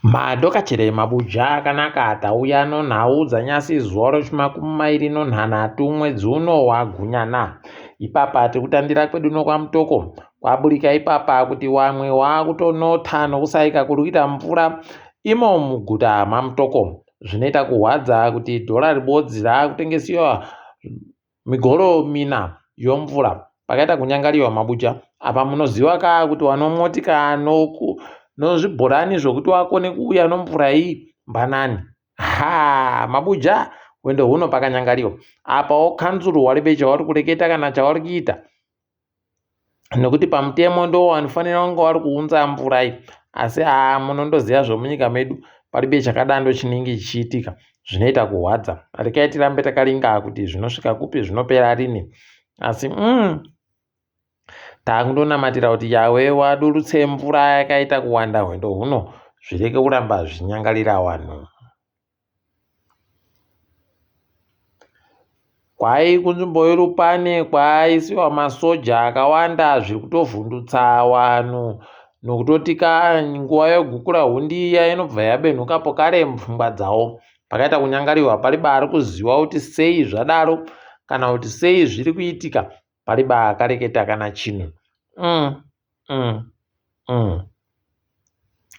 Madoka chere mabuja akanaka atauya nonhaudza nyasi zuva rochimakumi 26 mwedzi uno waGunyana. Ipapa tirikutandira kwedu nokwamutoko kwaburika ipapa kuti wamwe wakutonotha nokusaika kuri kuita mvura imo muguta mamutoko. Zvinoita kuhwadza kuti dhora ribodzi raakutengesiwa migoro 4 yomvura pakaita kunyangariwa mabuja. Apa munoziva kaa kuti wanomotika nozvibhorani zvokuti wakone kuuya nomvura iyi mbanani. Mabuja wendo huno pakanyangariwa apa okanzuru waribe chauri kureketa kana chauri kuita, nekuti pamutemo ndo wanofanira kunge wari kuunza mvura iyi, asi munondoziva zvomunyika medu paribe chakadando chinenge chichiitika. Zvinoita kuhwadza. Rekai tirambe takaringa kuti zvinosvika kupi zvinopera rini, asi takundonamatira kuti yawe wadurutse mvura yakaita kuwanda hwendo huno zvireke kuramba zvinyangarira vanhu. Kwai kunzvimbo yorupane kwaisiwa masoja akawanda zviri kutovhundutsa vanhu nokutotika nguva yogukura hundi iya inobva yabenhukapo kare mupfungwa dzavo. Pakaita kunyangariwa pariba ari kuziva kuti sei zvadaro kana kuti sei zviri kuitika, pariba akareketa kana chinhu.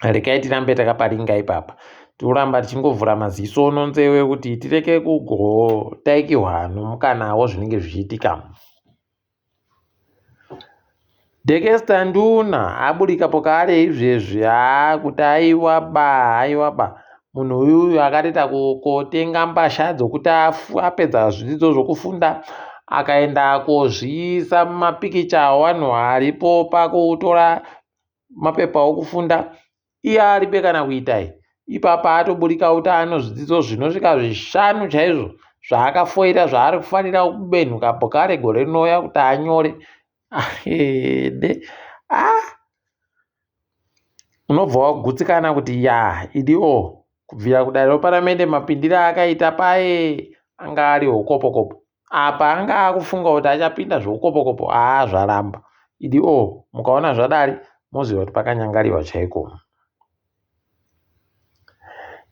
Rekai tirambe takaparinga ipapa, tikuramba tichingovhura maziso nonzewe kuti tireke kugotaikirwa nomukanawo zvinenge zvichiitika. Dekesta Nduna aburikapo kare izvezvi kuti aiwaba munhu uyu akatoita kotenga mbasha dzokuti apedza zvidzidzo zvokufunda akaenda kozviisa mumapikicha awanhu aripo pakutora mapepa okufunda. Iye aribe kana kuitai, ipapa atoburika kuti ano zvidzidzo zvinosvika 5 chaizvo zvaakafoira zvaari kufanira kubenhukapo kare gore rinouya kuti anyore. Unobva wagutsikana kuti idiwo kubvira kudare reparamende mapindiro akaita paye anga ari hokopokopo. Apa anga akufunga kuti achapinda zveukopokopo. Zvaramba. Idiwo mukaona zvadari moziva kuti pakanyangariwa chaiko.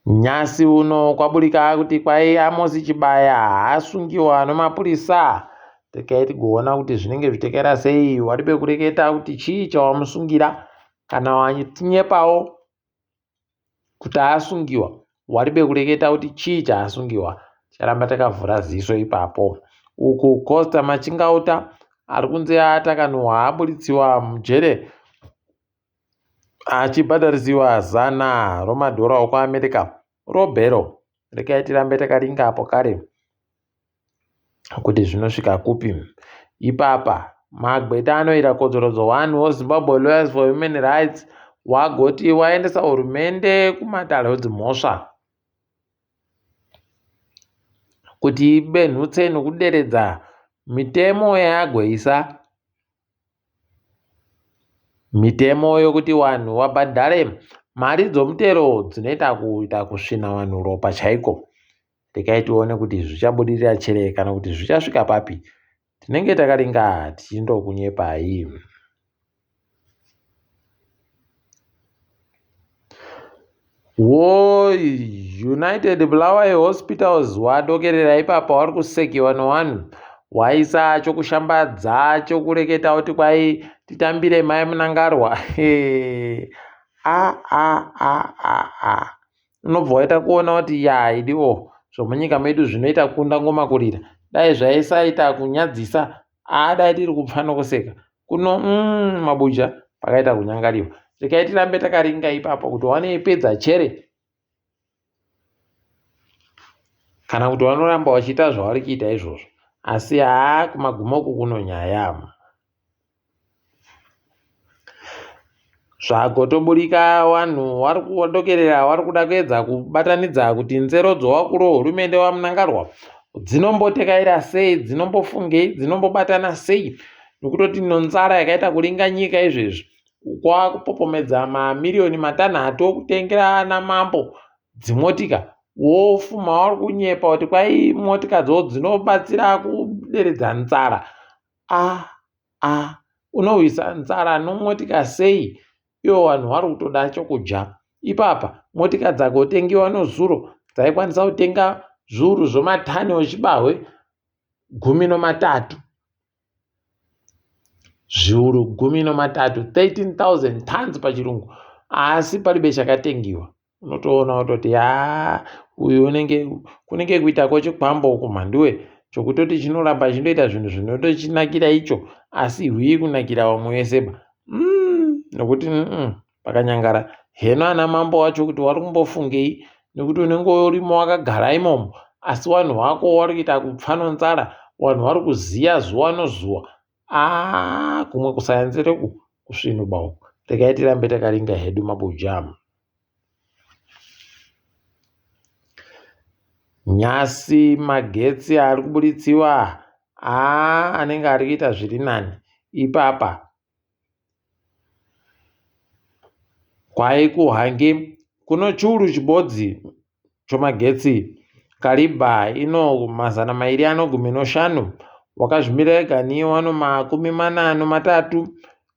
Nyasi uno kwaburika kuti kwai Amosi Chibaya hasungiwa nomapurisa. Rekai tigoona kuti zvinenge zvitekera sei. Waribe kureketa kuti chii chawamusungira, kana watinyepawo kuti asungiwa waribe kureketa kuti chii chaasungiwa. Charamba takavhura ziso ipapo. Uku Costa Machingauta ari kunze atakanhuhwa aburitsiwa mujere achibhadharisiwa $100 romadhora okuAmerica robhero. Rekai tirambe takaringa apo kare kuti zvinosvika kupi. Ipapa Magweta anoita kodzorodzo 1 woZimbabwe Lawyers for Human Rights wagoti waendesa hurumende kumatariro dzimhosva kuti ibenhutse nokuderedza mitemo yaagweisa, mitemo yokuti vanhu vabhadhare mari dzomutero dzinoita kuita kusvina vanhu ropa chaiko. Rekai tione kuti zvichabudirira chere kana kuti zvichasvika papi. Tinenge takaringa tichindokunyepai. United Bulawayo Hospitals wadokerera ipapa wari kusekiwa nevanhu waisa chokushambadza chokureketa kuti kwai titambire mai Munangarwa. Unobva waita kuona kuti idiwo zvomunyika medu zvinoita kunda ngoma kurira. Dai zvaisaita kunyadzisa dai tiri kupfa nokuseka kuno. Mabuja pakaita kunyangariwa. Rekai tirambe takaringa ipapo kuti wanoipedza chere kana kuti wanoramba wachiita zvavari kuita izvozvo, asi kumagumoku kuno nyaya. Zvagotoburika vanhu vari kudokerera vari kuda kuedza kubatanidza kuti nzero dzowakuru hurumende waMunangarwa dzinombotekaira sei, dzinombofungei, dzinombobatana sei nokutoti nzara yakaita kuringa nyika izvezvi kwakupopomedza mamiliyoni 500 okutengera ana mambo dzimotika. Wofuma wari kunyepa kuti kwai motika dzo dzinobatsira kuderedza nzara. Unohwisa nzara nomotika sei? Iwo vanhu vari kutoda chokudya. ipapa motika dzakotengiwa nozuro dzaikwanisa kutenga zviuru zvomatani wechibahwe 13, zviuru 13, 13,000 tons pachirungu, asi palibe chakatengiwa. Unotoona kutoti uyu kunenge kuita kwechikwambo kumhanduwe chokutoti chinoramba chinoita zvinhu zvinotochinakira icho, asi hwii kunakira vamwe veseba. Nokuti pakanyangara heno ana mambo wacho kuti wari kumbofungei, nekuti unenge urimo wakagara imomo, asi vanhu vako vari kuita kupfa nonzara, vanhu vari kuziya zuva nozuva. Kumwe kusayanzereku kusvinuba uku. Regai tirambe takaringa hedu mabujamu. Nyasi magetsi ari kubuditsiwa anenge ari kuita zviri nani. Ipapa kwaikuhange kuno chiuru chibodzi chomagetsi kariba ino 250 wakazvimirira gani wano 43,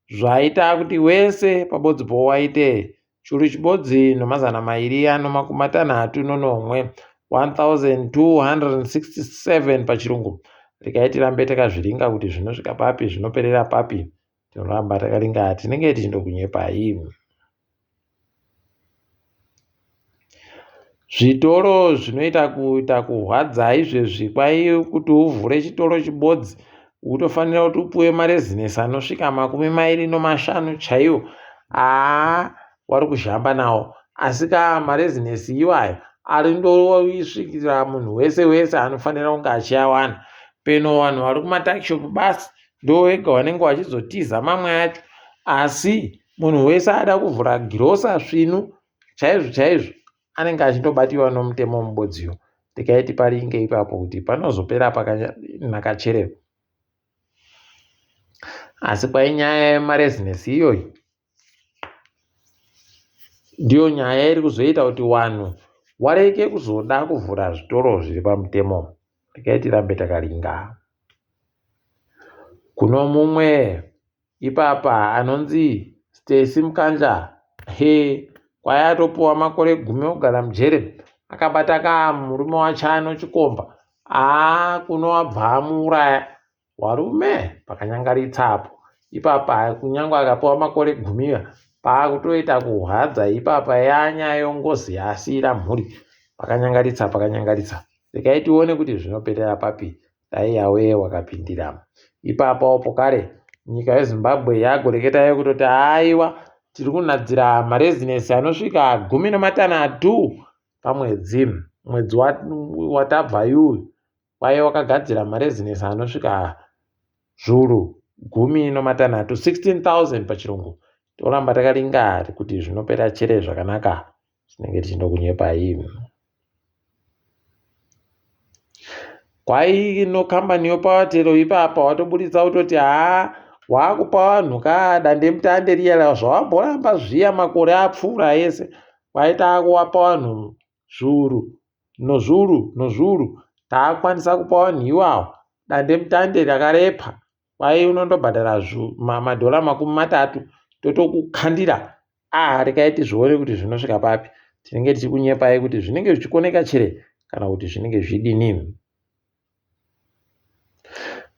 zvaita kuti wese pabodzi po waite chiuru chibodzi no261 1267 pachirungu. Regai tirambe takazviringa kuti zvinosvika papi, zvinoperera papi. Tinoramba takaringa, tinenge tichindokunyepai. Zvitoro zvinoita kuhwadza izvezvi, kwai kuti uvhure chitoro chibodzi utofanira kuti upuwe marezinesi anosvika 25 chaiwo. Wari kuzhamba nawo, asi marezinesi iwayo ari ndosvikira munhu wese anofanira kunge achiawana. Peno vanhu vari kumatakishopu basi ndo wega wanenge wachizotiza mamwe acho, asi munhu wese ada kuvhura girosa svinu chaizvo anenge achindobatiwa nomutemo mubodziyo. Tikaiti paringe ipapo kuti panozopera pakanaka cherero. Asi kwai nyaya yemarezinesi iyoyi ndiyo nyaya iri kuzoita kuti vanhu wareke kuzoda kuvhura zvitoro zviri pamutemo. Tikaiti rambe takaringa. Kuno mumwe ipapa anonzi Stacy Mukanja, kwai atopuwa makore 10 kugara mujere, akabata murume wacho anochikomba. Kuno wabva amuuraya warume pakanyangaritsapo. Ipapa kunyange akapuwa makore 10 paakutoita kuhadza ipapa yanyaya yongozi yasira mhuri. Pakanyangaritsa. Regai tione kuti zvinoperera papi. Dai yawe wakapindira. Ipapa opo kare nyika yeZimbabwe yagoreketa kutoti aiwa tiri kunadzira marezinesi anosvika 16 pamwedzi. Mwedzi watabva uyu kwai wakagadzira marezinesi anosvika zviuru 16, 16,000 pachirungu. Toramba takaringa kuti zvinopera chere zvakanaka, tinenge tichindokunyepai. Kwai no kambani yoPowertel ipapa watobuditsa kutoti wakupa vanhu dande mutande riya zvawamboramba zviya makore apfuura ese. Kwai takuwapa vanhu zviuru nozviuru taakwanisa kupa vanhu iwawo dande mutande rakarepa. Kwai unondobhadhara madhora 30 totokukandira. Rekaiti zvione kuti zvinosvika papi. Tinenge tichikunyepai kuti zvinenge zvichikoneka chere kana kuti zvinenge zvidini.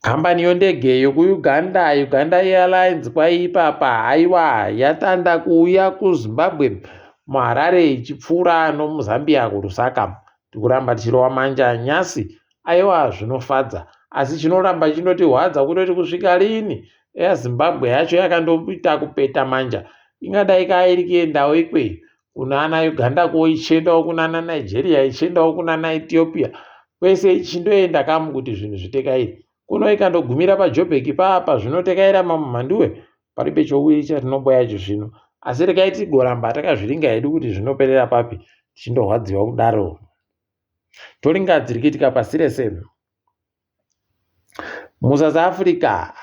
Kambani yondege yokuUganda, Uganda Airlines, kwai ipapa aiwa yatanda kuuya kuZimbabwe muHarare ichipfuura nomuZambia kuRusaka. Tikuramba tichirova manja nyasi. Aiwa zvinofadza, asi chinoramba chinotirwadza kutoti kusvika lini yaZimbabwe yacho yakandoita kupeta manja. Ingadai iri kuendawo ikweyo kuna ana Uganda ko, ichiendawo kuna ana Nigeria, ichiendawo kuna ana Ethiopia, kwese ichindoenda kamu kuti zvinhu zvitekaire. Kuno ikandogumira paJoburg papa zvinotekaira mamhanduwe, paribe chouyi chatinoboya icho zvino. Asi rekai tigoramba takazviringa hedu kuti zvinoperera papi, tichindohwadziwa kudaro. Toringadzirikitika pasi rese. MuSouth Africa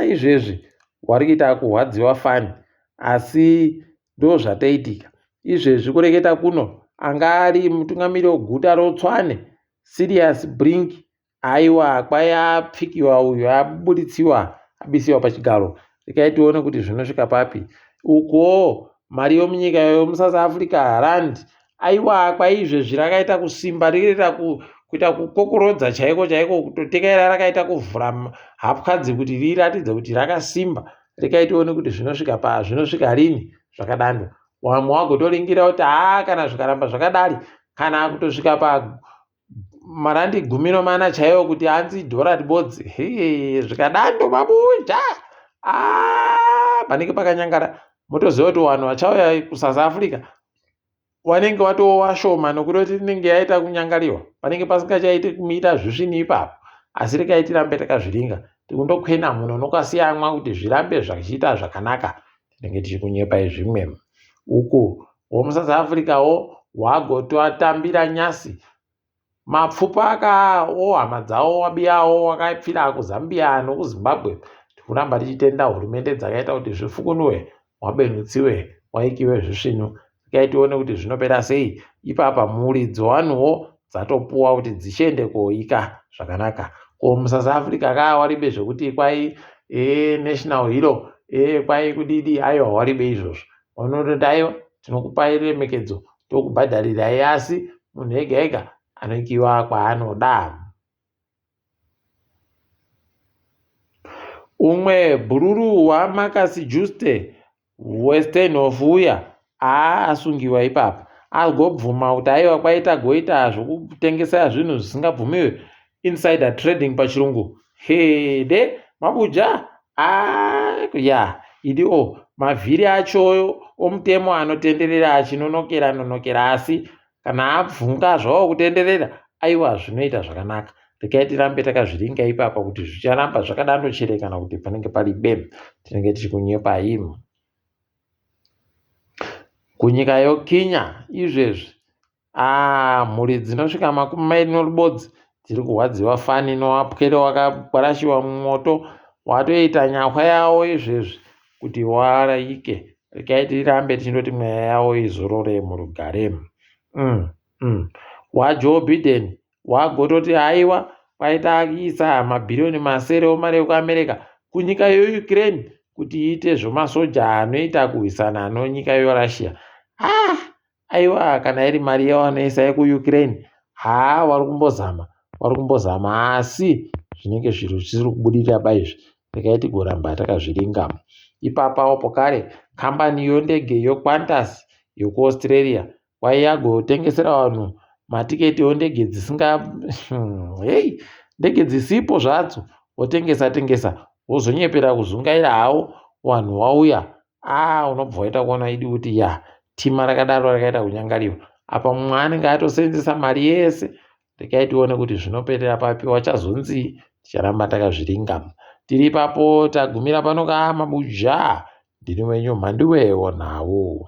izvezvi wari kuita kuhwadziwa fani, asi ndo zvataitika. Izvezvi kureketa kuno anga ari mutungamiri weguta roTshwane Sirius Brink, aiwa kwai apfikiwa uyu abuditsiwa abisiwa pachigaro. Rekai tione kuti zvinosvika papi. Uko mari yomunyika yomuSouth Africa rand aiwakwa izvezvi rakaita kusimba riirira kuita kukokorodza chaiko chaiko, kutotekaira rakaita kuvhura hapwadzi kuti riratidze kuti rakasimba. Rikaitiwo kuti zvinosvika rini zvakadaro. Wamwe wagotoringira kuti kana zvikaramba zvakadari kana kutosvika marandi 14 chaiwo kuti hanzi dhora ribodzi zvikadando Mabhuja panenge pakanyangara. Motoziva kuti vanhu vachauya kuSouth Africa wanenge watowashoma nokuti inenge yaita kunyangariwa, panenge pasingachaiti kumiita zvisvini ipapo. Asi rekai tirambe takazviringa, tikundokwena muno nokasiyamwa kuti zvirambe zvachiita zvakanaka. Tinenge tichikunyepai zvimwe uku womuSouth Africawo wagotoatambira nyasi mapfupa akawo hama dzawo wabiyawo wakapfira kuZambia nokuZimbabwe. Tikuramba tichitenda hurumende dzakaita kuti zvifukunwe wabenutsiwe waikiwe zvisvinu. Rekai tione kuti zvinopera sei. Ipapa mhuri dzevanhuwo dzatopuwa kuti dzichiende koika zvakanaka. Ko muSouth Africa waribe zvekuti kwai national hero kwai kudidi, aiwa waribe izvozvo. Vanototi aiwa tinokupai remekedzo tokubhadharirai, asi munhu ega ega anoikiwa kwaanoda. Umwe bhururu waMarcus Juste Westenhof uya asungiwa ipapa agobvuma kuti aiwa kwaita goita zvokutengesa zvinhu zvisingabvumiwe, insider trading pachirungu. Hede Mabhuja idio mavhiri acho omutemo anotenderera achinonokera, asi kana abvunga zvawo kutenderera aiwa zvinoita zvakanaka. Rekai tirambe takazviringa ipapa kuti zvicharamba zvakadandochere kana kuti panenge pari bemu. Tinenge tichikunyepai. Kunyika yoKenya izvezvi mhuri dzinosvika 20 dziri kurwadziwa fani nowapwere wakakwarashiwa mumoto watoita nyahwa yawo izvezvi kuti waraike. Rekai tirambe tichindoti mweya yawo izorore murugare. WaJoe Biden wagototi haiwa kwaita akiisa mabhirioni masere omari ekuAmerica kunyika yeUkraine kuti iite zvomasoja anoita kurwisana nonyika yoRussia. Aiwa kana iri mari yawanoisa yekuUkraine vari kumbozama, asi zvinenge zviro zvisiri kubudirira baizvi. Rekai tigoramba takazviringa. Ipapawo pokare kambani yondege yoQantas yokuAustralia yagotengesera vanhu matiketi ondege ndege dzisipo zvadzo, wotengesa wozonyepera kuzungaira hawo vanhu wauya. Unobva waita kuona idi kuti tima rakadaro rakaita kunyangariwa. Apa mumwe anenge atosenzesa mari yese. Rekai tione kuti zvinoperera papi, wachazonzi. Ticharamba takazviringa. Tiri ipapo tagumira pano Mabhuja. Ndini wenyu Mhandiwewo nawo.